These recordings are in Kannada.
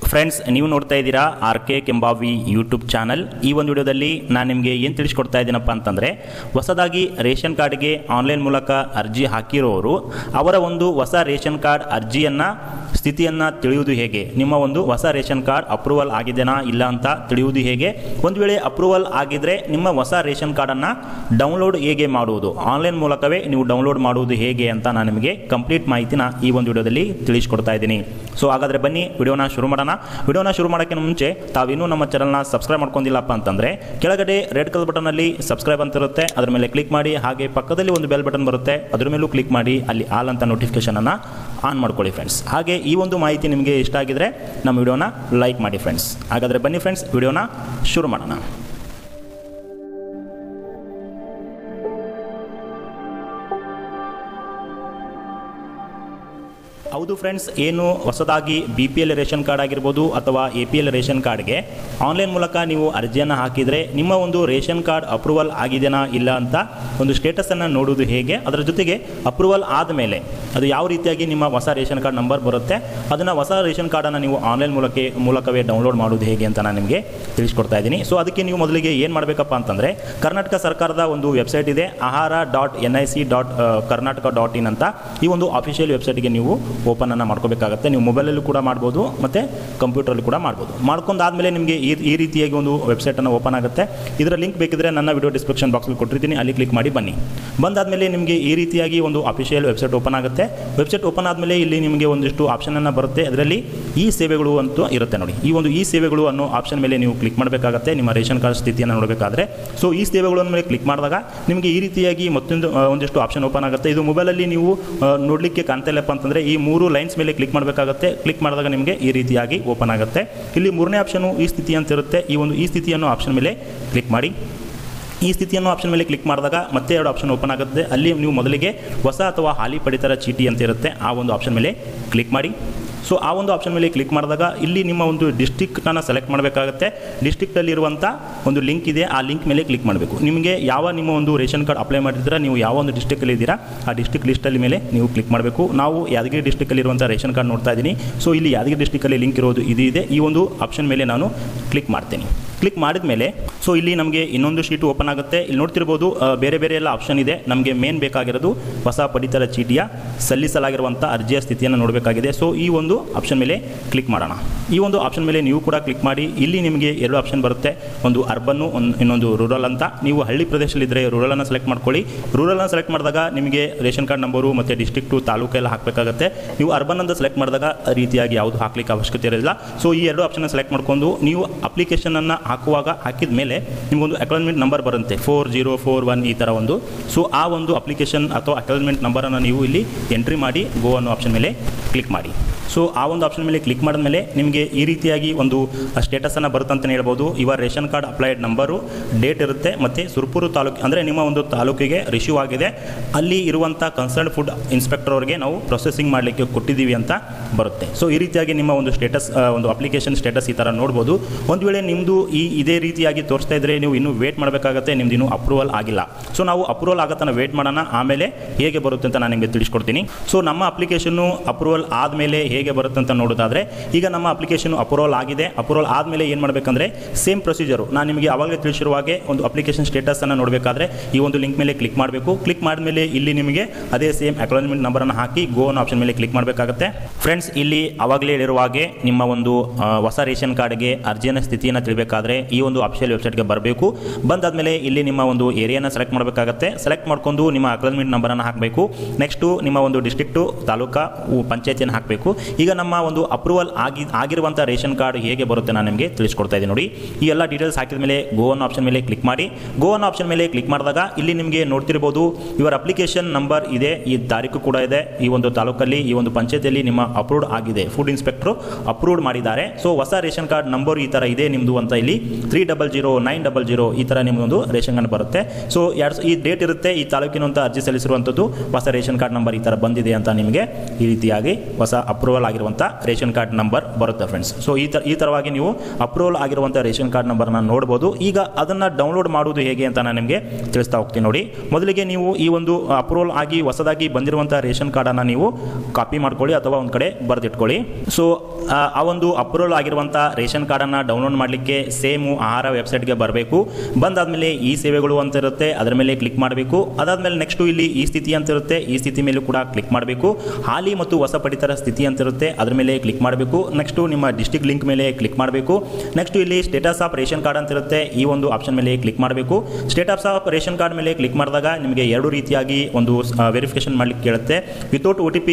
ಫ್ರೆಂಡ್ಸ್, ನೀವು ನೋಡ್ತಾ ಇದ್ದೀರಾ RK ಕೆಂಬಾವಿ ಯೂಟ್ಯೂಬ್ ಚಾನಲ್. ಈ ಒಂದು ವಿಡಿಯೋದಲ್ಲಿ ನಾನು ನಿಮಗೆ ಏನು ತಿಳಿಸ್ಕೊಡ್ತಾ ಇದ್ದೀನಪ್ಪ ಅಂತಂದರೆ, ಹೊಸದಾಗಿ ರೇಷನ್ ಕಾರ್ಡ್ಗೆ ಆನ್ಲೈನ್ ಮೂಲಕ ಅರ್ಜಿ ಹಾಕಿರೋರು ಅವರ ಒಂದು ಹೊಸ ರೇಷನ್ ಕಾರ್ಡ್ ಅರ್ಜಿಯನ್ನು ಸ್ಥಿತಿಯನ್ನು ತಿಳಿಯುವುದು ಹೇಗೆ, ನಿಮ್ಮ ಒಂದು ಹೊಸ ರೇಷನ್ ಕಾರ್ಡ್ ಅಪ್ರೂವಲ್ ಆಗಿದೆನಾ ಇಲ್ಲ ಅಂತ ತಿಳಿಯುವುದು ಹೇಗೆ, ಒಂದು ವೇಳೆ ಅಪ್ರೂವಲ್ ಆಗಿದ್ದರೆ ನಿಮ್ಮ ಹೊಸ ರೇಷನ್ ಕಾರ್ಡನ್ನು ಡೌನ್ಲೋಡ್ ಹೇಗೆ ಮಾಡುವುದು, ಆನ್ಲೈನ್ ಮೂಲಕವೇ ನೀವು ಡೌನ್ಲೋಡ್ ಮಾಡುವುದು ಹೇಗೆ ಅಂತ ನಾನು ನಿಮಗೆ ಕಂಪ್ಲೀಟ್ ಮಾಹಿತಿನ ಈ ಒಂದು ವಿಡಿಯೋದಲ್ಲಿ ತಿಳಿಸ್ಕೊಡ್ತಾ ಇದ್ದೀನಿ. ಸೊ ಹಾಗಾದರೆ ಬನ್ನಿ ವಿಡಿಯೋನ ಶುರು ಮಾಡೋಣ. ವಿಡಿಯೋನ ಶುರು ಮಾಡೋಕ್ಕೆ ಮುಂಚೆ ತಾವಿನ್ನೂ ನಮ್ಮ ಚಾನಲ್ನ ಸಬ್ಸ್ಕ್ರೈಬ್ ಮಾಡ್ಕೊಂಡಿಲ್ಲಪ್ಪ ಅಂತಂದರೆ ಕೆಳಗಡೆ ರೆಡ್ ಕಲರ್ ಬಟನಲ್ಲಿ ಸಬ್ಸ್ಕ್ರೈಬ್ ಅಂತ ಇರುತ್ತೆ, ಅದರ ಮೇಲೆ ಕ್ಲಿಕ್ ಮಾಡಿ. ಹಾಗೆ ಪಕ್ಕದಲ್ಲಿ ಒಂದು ಬೆಲ್ ಬಟನ್ ಬರುತ್ತೆ, ಅದರ ಮೇಲೂ ಕ್ಲಿಕ್ ಮಾಡಿ, ಅಲ್ಲಿ ಆಲ್ ಅಂತ ನೋಟಿಫಿಕೇಶನನ್ನು ಆನ್ ಮಾಡ್ಕೊಳ್ಳಿ ಫ್ರೆಂಡ್ಸ್. ಹಾಗೆ ಈ ಒಂದು ಮಾಹಿತಿ ನಿಮಗೆ ಇಷ್ಟ ಆಗಿದ್ರೆ ನಮ್ಮ ವಿಡಿಯೋನ ಲೈಕ್ ಮಾಡಿ ಫ್ರೆಂಡ್ಸ್. ಹಾಗಾದರೆ ಬನ್ನಿ ಫ್ರೆಂಡ್ಸ್ ವಿಡಿಯೋನ ಶುರು ಮಾಡೋಣ. ಹೌದು ಫ್ರೆಂಡ್ಸ್, ಏನು ಹೊಸದಾಗಿ BPL ರೇಷನ್ ಕಾರ್ಡ್ ಆಗಿರ್ಬೋದು ಅಥವಾ APL ರೇಷನ್ ಕಾರ್ಡ್ಗೆ ಆನ್ಲೈನ್ ಮೂಲಕ ನೀವು ಅರ್ಜಿಯನ್ನು ಹಾಕಿದರೆ ನಿಮ್ಮ ಒಂದು ರೇಷನ್ ಕಾರ್ಡ್ ಅಪ್ರೂವಲ್ ಆಗಿದೆನಾ ಇಲ್ಲ ಅಂತ ಒಂದು ಸ್ಟೇಟಸನ್ನು ನೋಡೋದು ಹೇಗೆ, ಅದರ ಜೊತೆಗೆ ಅಪ್ರೂವಲ್ ಆದಮೇಲೆ ಅದು ಯಾವ ರೀತಿಯಾಗಿ ನಿಮ್ಮ ಹೊಸ ರೇಷನ್ ಕಾರ್ಡ್ ನಂಬರ್ ಬರುತ್ತೆ, ಅದನ್ನು ಹೊಸ ರೇಷನ್ ಕಾರ್ಡನ್ನು ನೀವು ಆನ್ಲೈನ್ ಮೂಲಕವೇ ಡೌನ್ಲೋಡ್ ಮಾಡೋದು ಹೇಗೆ ಅಂತ ನಾನು ನಿಮಗೆ ತಿಳಿಸ್ಕೊಡ್ತಾ ಇದ್ದೀನಿ. ಸೊ ಅದಕ್ಕೆ ನೀವು ಮೊದಲಿಗೆ ಏನು ಮಾಡಬೇಕಪ್ಪ ಅಂತಂದರೆ, ಕರ್ನಾಟಕ ಸರ್ಕಾರದ ಒಂದು ವೆಬ್ಸೈಟ್ ಇದೆ, ahara.nic.karnataka.in ಅಂತ. ಈ ಒಂದು ಅಫಿಷಿಯಲ್ ವೆಬ್ಸೈಟ್ಗೆ ನೀವು ಓಪನನ್ನು ಮಾಡ್ಕೋಬೇಕಾಗುತ್ತೆ. ನೀವು ಮೊಬೈಲಲ್ಲೂ ಕೂಡ ಮಾಡ್ಬೋದು ಮತ್ತು ಕಂಪ್ಯೂಟರಲ್ಲೂ ಕೂಡ ಮಾಡ್ಬೋದು. ಮಾಡ್ಕೊಂಡಾದಮೇಲೆ ನಿಮಗೆ ಈ ರೀತಿಯಾಗಿ ಒಂದು ವೆಬ್ಸೈಟನ್ನು ಓಪನ್ ಆಗುತ್ತೆ. ಇದರ ಲಿಂಕ್ ಬೇಕಿದ್ರೆ ನನ್ನ ವಿಡಿಯೋ ಡಿಸ್ಕ್ರಿಪ್ಷನ್ ಬಾಕ್ಸಲ್ಲಿ ಕೊಟ್ಟಿರ್ತೀನಿ, ಅಲ್ಲಿ ಕ್ಲಿಕ್ ಮಾಡಿ ಬನ್ನಿ. ಬಂದಾದಮೇಲೆ ನಿಮಗೆ ಈ ರೀತಿಯಾಗಿ ಒಂದು ಅಫಿಷಿಯಲ್ ವೆಬ್ಸೈಟ್ ಓಪನ್ ಆಗುತ್ತೆ. ವೆಬ್ಸೈಟ್ ಓಪನ್ ಆದಮೇಲೆ ಇಲ್ಲಿ ನಿಮಗೆ ಒಂದಿಷ್ಟು ಆಪ್ಷನನ್ನು ಬರುತ್ತೆ. ಅದರಲ್ಲಿ ಈ ಸೇವೆಗಳು ಅಂತೂ ಇರುತ್ತೆ ನೋಡಿ. ಈ ಒಂದು ಈ ಸೇವೆಗಳು ಅನ್ನೋ ಆಪ್ಷನ್ ಮೇಲೆ ನೀವು ಕ್ಲಿಕ್ ಮಾಡಬೇಕಾಗುತ್ತೆ ನಿಮ್ಮ ರೇಷನ್ ಕಾರ್ಡ್ ಸ್ಥಿತಿಯನ್ನು ನೋಡಬೇಕಾದ್ರೆ. ಸೊ ಈ ಸೇವೆಗಳ ಮೇಲೆ ಕ್ಲಿಕ್ ಮಾಡಿದಾಗ ನಿಮಗೆ ಈ ರೀತಿಯಾಗಿ ಮತ್ತೊಂದು ಒಂದಿಷ್ಟು ಆಪ್ಷನ್ ಓಪನ್ ಆಗುತ್ತೆ. ಇದು ಮೊಬೈಲಲ್ಲಿ ನೀವು ನೋಡಲಿಕ್ಕೆ ಕಾಣ್ತಾ ಇಲ್ಲಪ್ಪ ಅಂತಂದರೆ ಈ 3 ಲೈನ್ಸ್ ಮೇಲೆ ಕ್ಲಿಕ್ ಮಾಡಬೇಕಾಗುತ್ತೆ. ಕ್ಲಿಕ್ ಮಾಡಿದಾಗ ನಿಮಗೆ ಈ ರೀತಿಯಾಗಿ ಓಪನ್ ಆಗುತ್ತೆ. ಇಲ್ಲಿ 3ನೇ ಆಪ್ಷನು ಈ ಸ್ಥಿತಿ ಅಂತ ಇರುತ್ತೆ. ಈ ಒಂದು ಈ ಸ್ಥಿತಿಯನ್ನು ಆಪ್ಷನ್ ಮೇಲೆ ಕ್ಲಿಕ್ ಮಾಡಿ. ಈ ಸ್ಥಿತಿಯನ್ನು ಆಪ್ಷನ್ ಮೇಲೆ ಕ್ಲಿಕ್ ಮಾಡಿದಾಗ ಮತ್ತೆ 2 ಆಪ್ಷನ್ ಓಪನ್ ಆಗುತ್ತೆ. ಅಲ್ಲಿ ನೀವು ಮೊದಲಿಗೆ ಹೊಸ ಅಥವಾ ಹಾಲಿ ಪಡಿತರ ಚೀಟಿ ಅಂತ ಇರುತ್ತೆ, ಆ ಒಂದು ಆಪ್ಷನ್ ಮೇಲೆ ಕ್ಲಿಕ್ ಮಾಡಿ. ಸೊ ಆ ಒಂದು ಆಪ್ಷನ್ ಮೇಲೆ ಕ್ಲಿಕ್ ಮಾಡಿದಾಗ ಇಲ್ಲಿ ನಿಮ್ಮ ಒಂದು ಡಿಸ್ಟ್ರಿಕ್ಟನ್ನು ಸೆಲೆಕ್ಟ್ ಮಾಡಬೇಕಾಗುತ್ತೆ. ಡಿಸ್ಟ್ರಿಕ್ಟಲ್ಲಿರುವಂಥ ಒಂದು ಲಿಂಕ್ ಇದೆ, ಆ ಲಿಂಕ್ ಮೇಲೆ ಕ್ಲಿಕ್ ಮಾಡಬೇಕು. ನಿಮಗೆ ಯಾವ ನಿಮ್ಮ ಒಂದು ರೇಷನ್ ಕಾರ್ಡ್ ಅಪ್ಲೈ ಮಾಡಿದ್ರೆ ನೀವು ಯಾವ ಒಂದು ಡಿಸ್ಟ್ರಿಕ್ಟಲ್ಲಿ ಇದ್ದೀರಾ ಆ ಡಿಸ್ಟ್ರಿಕ್ಟ್ ಲಿಸ್ಟಲ್ಲಿ ಮೇಲೆ ನೀವು ಕ್ಲಿಕ್ ಮಾಡಬೇಕು. ನಾವು ಯಾದಗಿರಿ ಡಿಸ್ಟ್ರಿಕ್ಟಲ್ಲಿರುವಂಥ ರೇಷನ್ ಕಾರ್ಡ್ ನೋಡ್ತಾ ಇದ್ದೀನಿ. ಸೊ ಇಲ್ಲಿ ಯಾದಗಿರಿ ಡಿಸ್ಟ್ರಿಕ್ಟಲ್ಲಿ ಲಿಂಕ್ ಇರೋದು ಇದು ಇದೆ. ಈ ಒಂದು ಆಪ್ಷನ್ ಮೇಲೆ ನಾನು ಕ್ಲಿಕ್ ಮಾಡ್ತೀನಿ. ಕ್ಲಿಕ್ ಮಾಡಿದ ಮೇಲೆ ಸೊ ಇಲ್ಲಿ ನಮಗೆ ಇನ್ನೊಂದು ಶೀಟು ಓಪನ್ ಆಗುತ್ತೆ. ಇಲ್ಲಿ ನೋಡ್ತಿರ್ಬೋದು ಬೇರೆ ಬೇರೆ ಎಲ್ಲ ಆಪ್ಷನ್ ಇದೆ. ನಮಗೆ ಮೇನ್ ಬೇಕಾಗಿರೋದು ಹೊಸ ಪಡಿತರ ಚೀಟಿಯ ಸಲ್ಲಿಸಲಾಗಿರುವಂಥ ಅರ್ಜಿಯ ಸ್ಥಿತಿಯನ್ನು ನೋಡಬೇಕಾಗಿದೆ. ಸೊ ಈ ಒಂದು ಆಪ್ಷನ್ ಮೇಲೆ ಕ್ಲಿಕ್ ಮಾಡೋಣ. ಈ ಒಂದು ಆಪ್ಷನ್ ಮೇಲೆ ನೀವು ಕೂಡ ಕ್ಲಿಕ್ ಮಾಡಿ. ಇಲ್ಲಿ ನಿಮಗೆ 2 ಆಪ್ಷನ್ ಬರುತ್ತೆ, ಒಂದು ಅರ್ಬನ್ನು, ಇನ್ನೊಂದು ರೂರಲ್ ಅಂತ. ನೀವು ಹಳ್ಳಿ ಪ್ರದೇಶದಲ್ಲಿದ್ದರೆ ರೂರಲನ್ನು ಸೆಲೆಕ್ಟ್ ಮಾಡ್ಕೊಳ್ಳಿ. ರೂರಲನ್ನು ಸೆಲೆಕ್ಟ್ ಮಾಡಿದಾಗ ನಿಮಗೆ ರೇಷನ್ ಕಾರ್ಡ್ ನಂಬರು ಮತ್ತು ಡಿಸ್ಟ್ರಿಕ್ಟು ತಾಲೂಕು ಎಲ್ಲ ಹಾಕಬೇಕಾಗುತ್ತೆ. ನೀವು ಅರ್ಬನ್ ಅಂತ ಸೆಲೆಕ್ಟ್ ಮಾಡಿದಾಗ ರೀತಿಯಾಗಿ ಯಾವುದು ಹಾಕಲಿಕ್ಕೆ ಅವಶ್ಯಕತೆ ಇರೋದಿಲ್ಲ. ಸೊ ಈ 2 ಆಪ್ಷನ್ ಸೆಲೆಕ್ಟ್ ಮಾಡ್ಕೊಂಡು ನೀವು ಅಪ್ಲಿಕೇಶನನ್ನು ಹಾಕುವಾಗ ಹಾಕಿದ ಮೇಲೆ ನಿಮಗೊಂದು ಅಕ್ನಾಲೆಜ್ಮೆಂಟ್ ನಂಬರ್ ಬರುತ್ತೆ 4041 ಈ ಥರ ಒಂದು. ಸೊ ಆ ಒಂದು ಅಪ್ಲಿಕೇಶನ್ ಅಥವಾ ಅಕ್ನಾಲೆಜ್ಮೆಂಟ್ ನಂಬರನ್ನು ನೀವು ಇಲ್ಲಿ ಎಂಟ್ರಿ ಮಾಡಿ ಗೋ ಅನ್ನೋ ಆಪ್ಷನ್ ಮೇಲೆ ಕ್ಲಿಕ್ ಮಾಡಿ. ಸೊ ಆ ಒಂದು ಆಪ್ಷನ್ ಮೇಲೆ ಕ್ಲಿಕ್ ಮಾಡಿದ ಮೇಲೆ ನಿಮಗೆ ಈ ರೀತಿಯಾಗಿ ಒಂದು ಸ್ಟೇಟಸನ್ನು ಬರುತ್ತೆ ಅಂತಲೇ ಹೇಳ್ಬೋದು. Your ration card applied number, date ಇರುತ್ತೆ ಮತ್ತು ಸುರ್ಪುರು ತಾಲೂಕು ಅಂದರೆ ನಿಮ್ಮ ಒಂದು ತಾಲೂಕಿಗೆ ರಿಸೀವ್ ಆಗಿದೆ, ಅಲ್ಲಿ ಇರುವಂಥ ಕನ್ಸರ್ನ್ ಫುಡ್ ಇನ್ಸ್ಪೆಕ್ಟರ್ ಅವರಿಗೆ ನಾವು ಪ್ರೊಸೆಸಿಂಗ್ ಮಾಡಲಿಕ್ಕೆ ಕೊಟ್ಟಿದ್ದೀವಿ ಅಂತ ಬರುತ್ತೆ. ಸೊ ಈ ರೀತಿಯಾಗಿ ನಿಮ್ಮ ಒಂದು ಸ್ಟೇಟಸ್ ಒಂದು ಅಪ್ಲಿಕೇಶನ್ ಸ್ಟೇಟಸ್ ಈ ಥರ ನೋಡ್ಬೋದು. ಒಂದು ವೇಳೆ ನಿಮ್ಮದು ಇದೇ ರೀತಿಯಾಗಿ ತೋರಿಸ್ತಾ ಇದ್ದರೆ ನೀವು ಇನ್ನೂ ವೇಟ್ ಮಾಡಬೇಕಾಗತ್ತೆ, ನಿಮ್ದು ಇನ್ನೂ ಅಪ್ರೂವಲ್ ಆಗಿಲ್ಲ. ಸೊ ನಾವು ಅಪ್ರೂವಲ್ ಆಗತ್ತನ ವೇಟ್ ಮಾಡೋಣ, ಆಮೇಲೆ ಹೇಗೆ ಬರುತ್ತೆ ಅಂತ ನಾನು ನಿಮಗೆ ತಿಳಿಸ್ಕೊಡ್ತೀನಿ. ಸೊ ನಮ್ಮ ಅಪ್ಲಿಕೇಶನ್ನು ಅಪ್ರೂವಲ್ ಆದಮೇಲೆ ಹೇಗೆ ಬರುತ್ತೆ ಅಂತ ನೋಡೋದಾದರೆ, ಈಗ ನಮ್ಮ ಅಪ್ಲಿಕೇಶನ್ ಅಪ್ರೂವಲ್ ಆಗಿದೆ. ಅಪ್ರೂವಲ್ ಆದಮೇಲೆ ಏನು ಮಾಡಬೇಕಂದ್ರೆ ಸೇಮ್ ಪ್ರೊಸೀಜರು ನಾನು ನಿಮಗೆ ಆವಾಗಲೇ ತಿಳಿಸಿರುವ ಹಾಗೆ ಒಂದು ಅಪ್ಲಿಕೇಶನ್ ಸ್ಟೇಟಸನ್ನು ನೋಡಬೇಕಾದ್ರೆ ಈ ಒಂದು ಲಿಂಕ್ ಮೇಲೆ ಕ್ಲಿಕ್ ಮಾಡಬೇಕು. ಕ್ಲಿಕ್ ಮಾಡಿದ್ಮೇಲೆ ಇಲ್ಲಿ ನಿಮಗೆ ಅದೇ ಸೇಮ್ ಅಕ್ನಾಲೆಜ್ಮೆಂಟ್ ನಂಬರನ್ನು ಹಾಕಿ ಗೋ ಅನ್ನೋ ಆಪ್ಷನ್ ಮೇಲೆ ಕ್ಲಿಕ್ ಮಾಡಬೇಕಾಗುತ್ತೆ. ಫ್ರೆಂಡ್ಸ್, ಇಲ್ಲಿ ಆವಾಗಲೇ ಹೇಳಿರುವ ಹಾಗೆ ನಿಮ್ಮ ಒಂದು ಹೊಸ ರೇಷನ್ ಕಾರ್ಡ್ಗೆ ಅರ್ಜಿಯ ಸ್ಥಿತಿಯನ್ನು ತಿಳಿಬೇಕಾದ್ರೆ ಈ ಒಂದು ಅಫಿಷಿಯಲ್ ವೆಬ್ಸೈಟ್ಗೆ ಬರಬೇಕು. ಬಂದಾದಮೇಲೆ ಇಲ್ಲಿ ನಿಮ್ಮ ಒಂದು ಏರಿಯಾನ ಸೆಲೆಕ್ಟ್ ಮಾಡಬೇಕಾಗುತ್ತೆ. ಸೆಲೆಕ್ಟ್ ಮಾಡಿಕೊಂಡು ನಿಮ್ಮ ಅಕ್ನಾಲೆಜ್ಮೆಂಟ್ ನಂಬರನ್ನು ಹಾಕಬೇಕು. ನೆಕ್ಸ್ಟು ನಿಮ್ಮ ಒಂದು ಡಿಸ್ಟ್ರಿಕ್ಟು, ತಾಲೂಕಾ, ಪಂಚಾಯತಿಯನ್ನು ಹಾಕಬೇಕು. ಈಗ ನಮ್ಮ ಒಂದು ಅಪ್ರೂವಲ್ ಆಗಿರುವಂಥ ರೇಷನ್ ಕಾರ್ಡ್ ಹೇಗೆ ಬರುತ್ತೆ ನಾನು ನಿಮಗೆ ತಿಳಿಸ್ಕೊಡ್ತಾ ಇದ್ದೀನಿ ನೋಡಿ. ಈ ಎಲ್ಲ ಡೀಟೇಲ್ಸ್ ಹಾಕಿದ ಮೇಲೆ ಗೋ ಅನ್ನೋ ಆಪ್ಷನ್ ಮೇಲೆ ಕ್ಲಿಕ್ ಮಾಡಿ. ಗೋ ಅನ್ನೋ ಆಪ್ಷನ್ ಮೇಲೆ ಕ್ಲಿಕ್ ಮಾಡಿದಾಗ ಇಲ್ಲಿ ನಿಮಗೆ ನೋಡ್ತಿರ್ಬೋದು ಯುವರ್ ಅಪ್ಲಿಕೇಶನ್ ನಂಬರ್ ಇದೆ, ಈ ತಾರೀಕು ಕೂಡ ಇದೆ, ಈ ಒಂದು ತಾಲೂಕಲ್ಲಿ ಈ ಒಂದು ಪಂಚಾಯತಿಯಲ್ಲಿ ನಿಮ್ಮ ಅಪ್ರೂವ್ಡ್ ಆಗಿದೆ, ಫುಡ್ ಇನ್ಸ್ಪೆಕ್ಟರ್ ಅಪ್ರೂವ್ಡ್ ಮಾಡಿದ್ದಾರೆ. ಸೊ ಹೊಸ ರೇಷನ್ ಕಾರ್ಡ್ ನಂಬರ್ ಈ ಥರ ಇದೆ ನಿಮ್ಮದು ಅಂತ ಇಲ್ಲಿ 300900 ಈ ಥರ ನಿಮ್ಮದೊಂದು ರೇಷನ್ ಕಾರ್ಡ್ ಬರುತ್ತೆ. ಸೊ ಈ ಡೇಟ್ ಇರುತ್ತೆ, ಈ ತಾಲೂಕಿನಂತ ಅರ್ಜಿ ಸಲ್ಲಿಸಿರುವಂಥದ್ದು ಹೊಸ ರೇಷನ್ ಕಾರ್ಡ್ ನಂಬರ್ ಈ ಥರ ಬಂದಿದೆ ಅಂತ ನಿಮಗೆ ಈ ರೀತಿಯಾಗಿ ಹೊಸ ಅಪ್ರೂವಲ್ ಅಪ್ರೂವಲ್ ಆಗಿರುವಂಥ ರೇಷನ್ ಕಾರ್ಡ್ ನಂಬರ್ ಬರುತ್ತೆ ಫ್ರೆಂಡ್ಸ್. ಸೊ ಈ ಥರವಾಗಿ ನೀವು ಅಪ್ರೂವಲ್ ಆಗಿರುವಂಥ ರೇಷನ್ ಕಾರ್ಡ್ ನಂಬರ್ನ ನೋಡ್ಬೋದು. ಈಗ ಅದನ್ನು ಡೌನ್ಲೋಡ್ ಮಾಡೋದು ಹೇಗೆ ಅಂತ ನಾನು ನಿಮಗೆ ತಿಳಿಸ್ತಾ ಹೋಗ್ತೀನಿ ನೋಡಿ. ಮೊದಲಿಗೆ ನೀವು ಈ ಒಂದು ಅಪ್ರೂವಲ್ ಆಗಿ ಹೊಸದಾಗಿ ಬಂದಿರುವಂಥ ರೇಷನ್ ಕಾರ್ಡನ್ನು ನೀವು ಕಾಪಿ ಮಾಡ್ಕೊಳ್ಳಿ ಅಥವಾ ಒಂದು ಕಡೆ ಬರೆದಿಟ್ಕೊಳ್ಳಿ. ಸೊ ಆ ಒಂದು ಅಪ್ರೂವಲ್ ಆಗಿರುವಂಥ ರೇಷನ್ ಕಾರ್ಡನ್ನು ಡೌನ್ಲೋಡ್ ಮಾಡಲಿಕ್ಕೆ ಸೇಮು ಆಹಾರ ವೆಬ್ಸೈಟ್ಗೆ ಬರಬೇಕು. ಬಂದಾದಮೇಲೆ ಈ ಸೇವೆಗಳು ಅಂತ ಇರುತ್ತೆ, ಅದರ ಮೇಲೆ ಕ್ಲಿಕ್ ಮಾಡಬೇಕು. ಅದಾದಮೇಲೆ ನೆಕ್ಸ್ಟು ಇಲ್ಲಿ ಈ ಸ್ಥಿತಿ ಅಂತ ಇರುತ್ತೆ, ಈ ಸ್ಥಿತಿ ಮೇಲೂ ಕೂಡ ಕ್ಲಿಕ್ ಮಾಡಬೇಕು. ಹಾಲಿ ಮತ್ತು ಹೊಸ ಪಡಿತರ ಸ್ಥಿತಿ ಅಂತ ಇರುತ್ತೆ, ಅದರ ಮೇಲೆ ಕ್ಲಿಕ್ ಮಾಡಬೇಕು. ನೆಕ್ಸ್ಟು ನಿಮ್ಮ ಡಿಸ್ಟ್ರಿಕ್ಟ್ ಲಿಂಕ್ ಮೇಲೆ ಕ್ಲಿಕ್ ಮಾಡಬೇಕು. ನೆಕ್ಸ್ಟು ಇಲ್ಲಿ ಸ್ಟೇಟಸ್ ಆಫ್ ರೇಷನ್ ಕಾರ್ಡ್ ಅಂತ ಇರುತ್ತೆ, ಈ ಒಂದು ಆಪ್ಷನ್ ಮೇಲೆ ಕ್ಲಿಕ್ ಮಾಡಬೇಕು. ಸ್ಟೇಟಸ್ ಆಫ್ ರೇಷನ್ ಕಾರ್ಡ್ ಮೇಲೆ ಕ್ಲಿಕ್ ಮಾಡಿದಾಗ ನಿಮಗೆ ಎರಡು ರೀತಿಯಾಗಿ ಒಂದು ವೆರಿಫಿಕೇಶನ್ ಮಾಡಲಿಕ್ಕೆ ಕೇಳುತ್ತೆ. ವಿತೌಟ್ OTP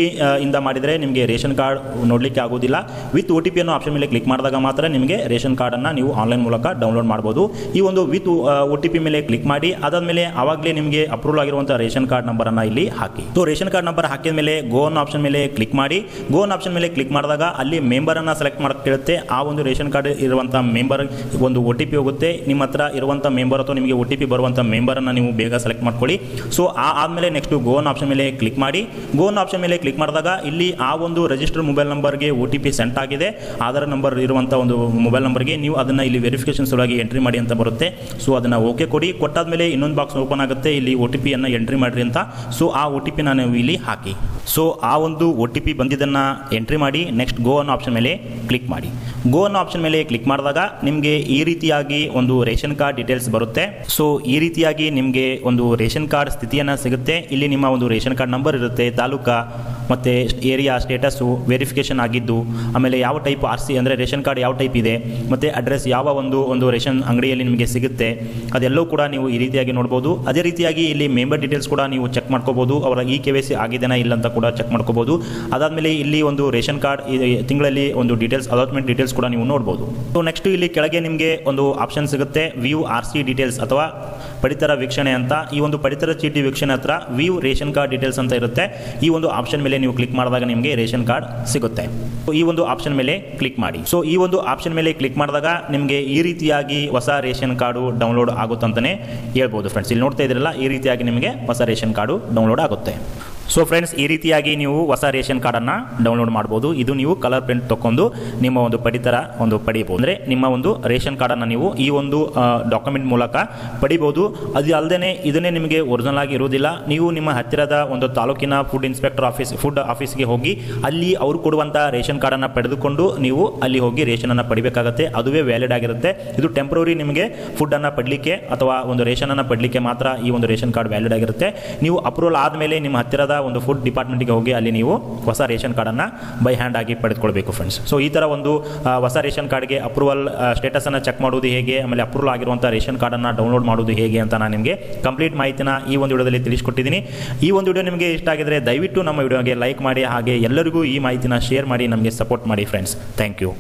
ಇಂದ ಮಾಡಿದರೆ ನಿಮಗೆ ರೇಷನ್ ಕಾರ್ಡ್ ನೋಡಲಿಕ್ಕೆ ಆಗೋದಿಲ್ಲ. ವಿತ್ OTP ಅನ್ನೋ ಆಪ್ಷನ್ ಮೇಲೆ ಕ್ಲಿಕ್ ಮಾಡಿದಾಗ ಮಾತ್ರ ನಿಮಗೆ ರೇಷನ್ ಕಾರ್ಡನ್ನು ನೀವು ಆನ್ಲೈನ್ ಮೂಲಕ ಡೌನ್ಲೋಡ್ ಮಾಡ್ಬೋದು. ಈ ಒಂದು ವಿತ್ OTP ಮೇಲೆ ಕ್ಲಿಕ್ ಮಾಡಿ ಅದಾದಮೇಲೆ ಆವಾಗಲೇ ನಿಮಗೆ ಅಪ್ರೂವಲ್ ಆಗಿರುವಂಥ ರೇಷನ್ ಕಾರ್ಡ್ ನಂಬರನ್ನು ಇಲ್ಲಿ ಹಾಕಿ. ಸೊ ರೇಷನ್ ಕಾರ್ಡ್ ನಂಬರ್ ಹಾಕಿದ ಮೇಲೆ ಗೋ ಅನ್ನೋ ಆಪ್ಷನ್ ಮೇಲೆ ಕ್ಲಿಕ್ ಮಾಡಿ. ಗೋ ಅನ್ನೋ ಆಪ್ಷನ್ ಮೇಲೆ ಕ್ಲಿಕ್ ಮಾಡಿದಾಗ ಅಲ್ಲಿ ಮೆಂಬರನ್ನು ಸೆಲೆಕ್ಟ್ ಮಾಡೋಕ್ಕೆ ಕೇಳುತ್ತೆ. ಆ ಒಂದು ರೇಷನ್ ಕಾರ್ಡ್ ಇರುವಂಥ ಮೆಂಬರ್ ಒಂದು OTP ಹೋಗುತ್ತೆ. ನಿಮ್ಮ ಹತ್ರ ಇರುವಂಥ ಮೆಂಬರ್ ಅಥವಾ ನಿಮಗೆ OTP ಬರುವಂಥ ಮೆಂಬರನ್ನು ನೀವು ಬೇಗ ಸೆಲೆಕ್ಟ್ ಮಾಡ್ಕೊಳ್ಳಿ. ಸೊ ಆದಮೇಲೆ ನೆಕ್ಸ್ಟ್ ಗೋ ಅನ್ನೋ ಆಪ್ಷನ್ ಮೇಲೆ ಕ್ಲಿಕ್ ಮಾಡಿ. ಗೋ ಅನ್ನೋ ಆಪ್ಷನ್ ಮೇಲೆ ಕ್ಲಿಕ್ ಮಾಡಿದಾಗ ಇಲ್ಲಿ ಆ ಒಂದು ರಿಜಿಸ್ಟರ್ ಮೊಬೈಲ್ ನಂಬರ್ಗೆ OTP ಸೆಂಟ್ ಆಗಿದೆ. ಆಧಾರ್ ನಂಬರ್ ಇರುವಂಥ ಒಂದು ಮೊಬೈಲ್ ನಂಬರ್ಗೆ ನೀವು ಅದನ್ನು ಇಲ್ಲಿ ವೆರಿಫಿಕೇಶನ್ ಸಲುವಾಗಿ ಎಂಟ್ರಿ ಮಾಡಿ ಅಂತ ಬರುತ್ತೆ. ಸೊ ಅದನ್ನು ಓಕೆ ಕೊಡಿ. ಕೊಟ್ಟಾದ್ಮೇಲೆ ಇನ್ನೊಂದು ಬಾಕ್ಸ್ ಓಪನ್ ಆಗುತ್ತೆ, ಇಲ್ಲಿ OTP ಅನ್ನು ಎಂಟ್ರಿ ಮಾಡಿರಿ ಅಂತ. ಸೊ ಆ OTP ನೀವು ಇಲ್ಲಿ ಹಾಕಿ. ಸೊ ಆ ಒಂದು OTP ಬಂದಿದ್ದನ್ನು ಎಂಟ್ರಿ ಮಾಡಿ ನೆಕ್ಸ್ಟ್ ಗೋ ಅನ್ನೋ ಆಪ್ಷನ್ ಮೇಲೆ ಕ್ಲಿಕ್ ಮಾಡಿ. ಗೋ ಅನ್ನೋ ಆಪ್ಷನ್ ಮೇಲೆ ಕ್ಲಿಕ್ ಮಾಡಿದಾಗ ನಿಮಗೆ ಈ ರೀತಿಯಾಗಿ ಒಂದು ರೇಷನ್ ಕಾರ್ಡ್ ಡೀಟೇಲ್ಸ್ ಬರುತ್ತೆ. ಸೊ ಈ ರೀತಿಯಾಗಿ ನಿಮಗೆ ಒಂದು ರೇಷನ್ ಕಾರ್ಡ್ ಸ್ಥಿತಿಯನ್ನು ಸಿಗುತ್ತೆ. ಇಲ್ಲಿ ನಿಮ್ಮ ಒಂದು ರೇಷನ್ ಕಾರ್ಡ್ ನಂಬರ್ ಇರುತ್ತೆ, ತಾಲೂಕಾ ಮತ್ತು ಏರಿಯಾ, ಸ್ಟೇಟಸ್ಸು, ವೆರಿಫಿಕೇಷನ್ ಆಗಿದ್ದು, ಆಮೇಲೆ ಯಾವ ಟೈಪ್ RC ಅಂದರೆ ರೇಷನ್ ಕಾರ್ಡ್ ಯಾವ ಟೈಪ್ ಇದೆ, ಮತ್ತು ಅಡ್ರೆಸ್ ಯಾವ ಒಂದು ರೇಷನ್ ಅಂಗಡಿಯಲ್ಲಿ ನಿಮಗೆ ಸಿಗುತ್ತೆ, ಅದೆಲ್ಲವೂ ಕೂಡ ನೀವು ಈ ರೀತಿಯಾಗಿ ನೋಡ್ಬೋದು. ಅದೇ ರೀತಿಯಾಗಿ ಇಲ್ಲಿ ಮೆಂಬರ್ ಡೀಟೇಲ್ಸ್ ಕೂಡ ನೀವು ಚೆಕ್ ಮಾಡ್ಕೋಬೋದು. ಅವರ KYC ಆಗಿದೆನಾ ಇಲ್ಲ ಅಂತ ಕೂಡ ಚೆಕ್ ಮಾಡ್ಕೋಬೋದು. ಅದಾದಮೇಲೆ ಇಲ್ಲಿ ಒಂದು ರೇಷನ್ ಕಾರ್ಡ್ ತಿಂಗಳಲ್ಲಿ ಒಂದು ಡೀಟೇಲ್ಸ್, ಅಲಾಟ್ಮೆಂಟ್ ಡೀಟೇಲ್ಸ್ ಕೂಡ ನೀವು ನೋಡ್ಬೋದು. ಸೊ ನೆಕ್ಸ್ಟ್ ಇಲ್ಲಿ ಕೆಳಗೆ ನಿಮಗೆ ಒಂದು ಆಪ್ಷನ್ ಸಿಗುತ್ತೆ, ವ್ಯೂ RC ಡೀಟೇಲ್ಸ್ ಅಥವಾ ಪಡಿತರ ವೀಕ್ಷಣೆ ಅಂತ. ಈ ಒಂದು ಪಡಿತರ ಚೀಟಿ ವೀಕ್ಷಣೆ ಹತ್ರ ವ್ಯೂ ರೇಷನ್ ಕಾರ್ಡ್ ಡೀಟೇಲ್ಸ್ ಅಂತ ಇರುತ್ತೆ. ಈ ಒಂದು ಆಪ್ಷನ್ ಮೇಲೆ ನೀವು ಕ್ಲಿಕ್ ಮಾಡಿದಾಗ ನಿಮಗೆ ರೇಷನ್ ಕಾರ್ಡ್ ಸಿಗುತ್ತೆ. ಈ ಒಂದು ಆಪ್ಷನ್ ಮೇಲೆ ಕ್ಲಿಕ್ ಮಾಡಿ. ಸೊ ಈ ಒಂದು ಆಪ್ಷನ್ ಮೇಲೆ ಕ್ಲಿಕ್ ಮಾಡಿದಾಗ ನಿಮಗೆ ಈ ರೀತಿಯಾಗಿ ಹೊಸ ರೇಷನ್ ಕಾರ್ಡು ಡೌನ್ಲೋಡ್ ಆಗುತ್ತಂತಲೇ ಹೇಳ್ಬೋದು ಫ್ರೆಂಡ್ಸ್. ಇಲ್ಲಿ ನೋಡ್ತಾ ಇದ್ರಲ್ಲ, ಈ ರೀತಿಯಾಗಿ ನಿಮಗೆ ಹೊಸ ರೇಷನ್ ಕಾರ್ಡು ಡೌನ್ಲೋಡ್ ಆಗುತ್ತೆ. ಸೊ ಫ್ರೆಂಡ್ಸ್, ಈ ರೀತಿಯಾಗಿ ನೀವು ಹೊಸ ರೇಷನ್ ಕಾರ್ಡನ್ನು ಡೌನ್ಲೋಡ್ ಮಾಡ್ಬೋದು. ಇದು ನೀವು ಕಲರ್ ಪ್ರಿಂಟ್ ತೊಗೊಂಡು ನಿಮ್ಮ ಒಂದು ಪಡಿತರ ಒಂದು ಪಡಿಬೋದು. ಅಂದರೆ ನಿಮ್ಮ ಒಂದು ರೇಷನ್ ಕಾರ್ಡನ್ನು ನೀವು ಈ ಒಂದು ಡಾಕ್ಯುಮೆಂಟ್ ಮೂಲಕ ಪಡಿಬೋದು. ಅದು ಅಲ್ಲದೆ ಇದನ್ನೇ ನಿಮಗೆ ಒರಿಜಿನಲ್ ಆಗಿ ಇರೋದಿಲ್ಲ. ನೀವು ನಿಮ್ಮ ಹತ್ತಿರದ ಒಂದು ತಾಲೂಕಿನ ಫುಡ್ ಇನ್ಸ್ಪೆಕ್ಟರ್ ಫುಡ್ ಆಫೀಸ್ಗೆ ಹೋಗಿ ಅಲ್ಲಿ ಅವರು ಕೊಡುವಂಥ ರೇಷನ್ ಕಾರ್ಡನ್ನು ಪಡೆದುಕೊಂಡು ನೀವು ಅಲ್ಲಿ ಹೋಗಿ ರೇಷನನ್ನು ಪಡಿಬೇಕಾಗುತ್ತೆ. ಅದುವೇ ವ್ಯಾಲಿಡ್ ಆಗಿರುತ್ತೆ. ಇದು ಟೆಂಪ್ರರಿ ನಿಮಗೆ ಫುಡ್ಡನ್ನು ಪಡಲಿಕ್ಕೆ ಅಥವಾ ಒಂದು ರೇಷನನ್ನು ಪಡಲಿಕ್ಕೆ ಮಾತ್ರ ಈ ಒಂದು ರೇಷನ್ ಕಾರ್ಡ್ ವ್ಯಾಲಿಡ್ ಆಗಿರುತ್ತೆ. ನೀವು ಅಪ್ರೂವಲ್ ಆದಮೇಲೆ ನಿಮ್ಮ ಹತ್ತಿರದ ಒಂದು ಫುಡ್ ಡಿಪಾರ್ಟ್ಮೆಂಟ್ಗೆ ಹೋಗಿ ಅಲ್ಲಿ ನೀವು ಹೊಸ ರೇಷನ್ ಕಾರ್ಡನ್ನು ಬೈ ಹ್ಯಾಂಡ್ ಆಗಿ ಪಡೆದುಕೊಳ್ಬೇಕು ಫ್ರೆಂಡ್ಸ್. ಸೊ ಈ ಥರ ಒಂದು ಹೊಸ ರೇಷನ್ ಕಾರ್ಡ್ಗೆ ಅಪ್ರೂವಲ್ ಸ್ಟೇಟಸನ್ನು ಚೆಕ್ ಮಾಡೋದು ಹೇಗೆ, ಆಮೇಲೆ ಅಪ್ರೂವಲ್ ಆಗಿರುವಂಥ ರೇಷನ್ ಕಾರ್ಡನ್ನು ಡೌನ್ಲೋಡ್ ಮಾಡೋದು ಹೇಗೆ ಅಂತ ನಾನು ನಿಮಗೆ ಕಂಪ್ಲೀಟ್ ಮಾಹಿತಿನ ಈ ಒಂದು ವಿಡಿಯೋದಲ್ಲಿ ತಿಳಿಸ್ಕೊಟ್ಟಿದ್ದೀನಿ. ಈ ಒಂದು ವಿಡಿಯೋ ನಿಮಗೆ ಇಷ್ಟ ಆಗಿದ್ರೆ ದಯವಿಟ್ಟು ನಮ್ಮ ವಿಡಿಯೋಗೆ ಲೈಕ್ ಮಾಡಿ, ಹಾಗೆ ಎಲ್ಲರಿಗೂ ಈ ಮಾಹಿತಿನ ಶೇರ್ ಮಾಡಿ ನಮಗೆ ಸಪೋರ್ಟ್ ಮಾಡಿ ಫ್ರೆಂಡ್ಸ್. Thank you.